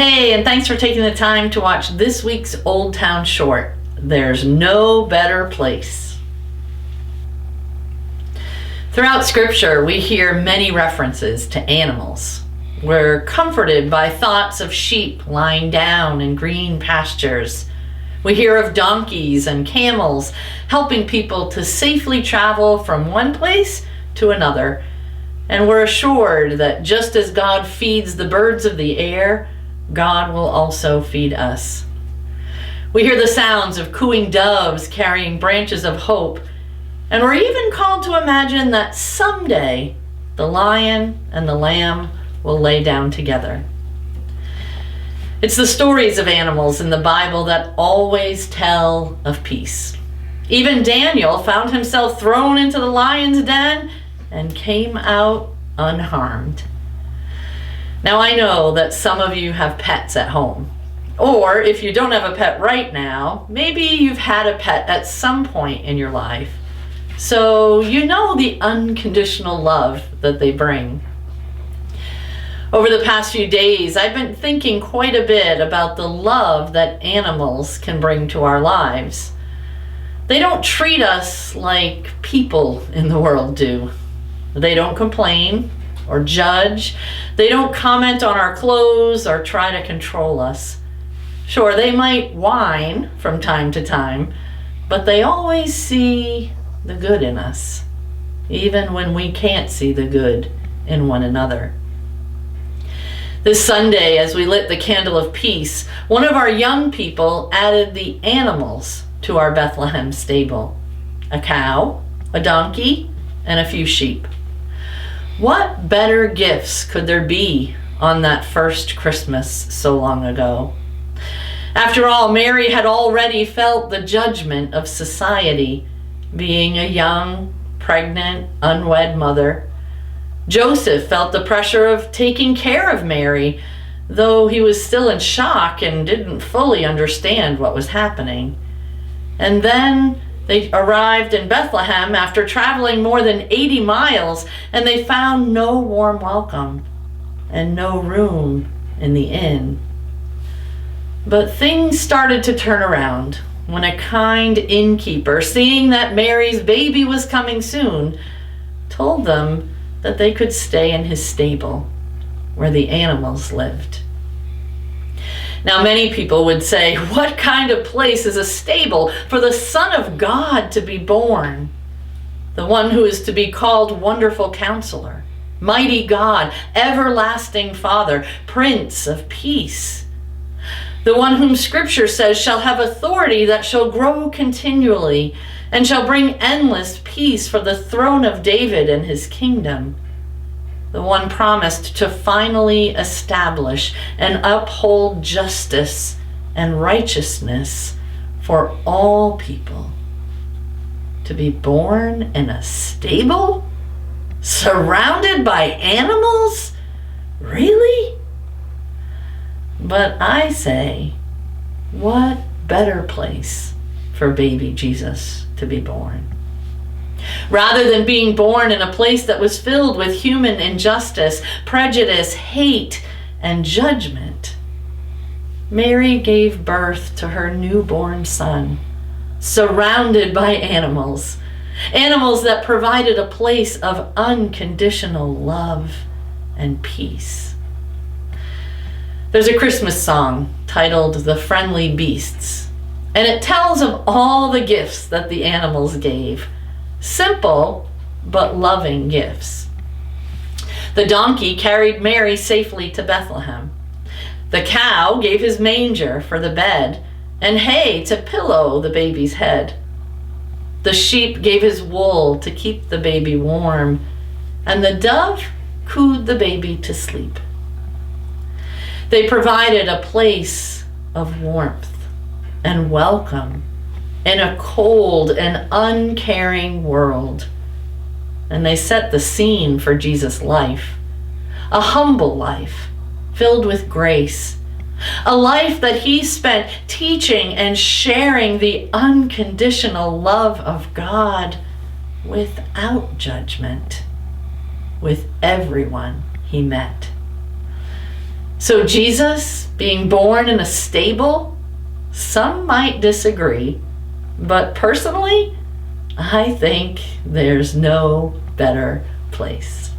Hey, and thanks for taking the time to watch this week's Oldtown short, There's No Better Place. Throughout Scripture, we hear many references to animals. We're comforted by thoughts of sheep lying down in green pastures. We hear of donkeys and camels helping people to safely travel from one place to another. And we're assured that just as God feeds the birds of the air, God will also feed us. We hear the sounds of cooing doves carrying branches of hope, and we're even called to imagine that someday the lion and the lamb will lay down together. It's the stories of animals in the Bible that always tell of peace. Even Daniel found himself thrown into the lion's den and came out unharmed. Now, I know that some of you have pets at home. Or if you don't have a pet right now, maybe you've had a pet at some point in your life. So you know the unconditional love that they bring. Over the past few days, I've been thinking quite a bit about the love that animals can bring to our lives. They don't treat us like people in the world do. They don't complain or judge. They don't comment on our clothes or try to control us. Sure, they might whine from time to time, but they always see the good in us, even when we can't see the good in one another. This Sunday, as we lit the candle of peace, one of our young people added the animals to our Bethlehem stable: a cow, a donkey, and a few sheep. What better gifts could there be on that first Christmas so long ago? After all, Mary had already felt the judgment of society, being a young, pregnant, unwed mother. Joseph felt the pressure of taking care of Mary, though he was still in shock and didn't fully understand what was happening. And then they arrived in Bethlehem after traveling more than 80 miles, and they found no warm welcome and no room in the inn. But things started to turn around when a kind innkeeper, seeing that Mary's baby was coming soon, told them that they could stay in his stable where the animals lived. Now, many people would say, what kind of place is a stable for the Son of God to be born? The one who is to be called Wonderful Counselor, Mighty God, Everlasting Father, Prince of Peace. The one whom Scripture says shall have authority that shall grow continually and shall bring endless peace for the throne of David and his kingdom. The one promised to finally establish and uphold justice and righteousness for all people. To be born in a stable? Surrounded by animals? Really? But I say, what better place for baby Jesus to be born? Rather than being born in a place that was filled with human injustice, prejudice, hate, and judgment, Mary gave birth to her newborn son, surrounded by animals, animals that provided a place of unconditional love and peace. There's a Christmas song titled "The Friendly Beasts," and it tells of all the gifts that the animals gave. Simple but loving gifts. The donkey carried Mary safely to Bethlehem. The cow gave his manger for the bed and hay to pillow the baby's head. The sheep gave his wool to keep the baby warm, and the dove cooed the baby to sleep. They provided a place of warmth and welcome in a cold and uncaring world. And they set the scene for Jesus' life, a humble life filled with grace, a life that he spent teaching and sharing the unconditional love of God without judgment with everyone he met. So Jesus being born in a stable, some might disagree, but personally, I think there's no better place.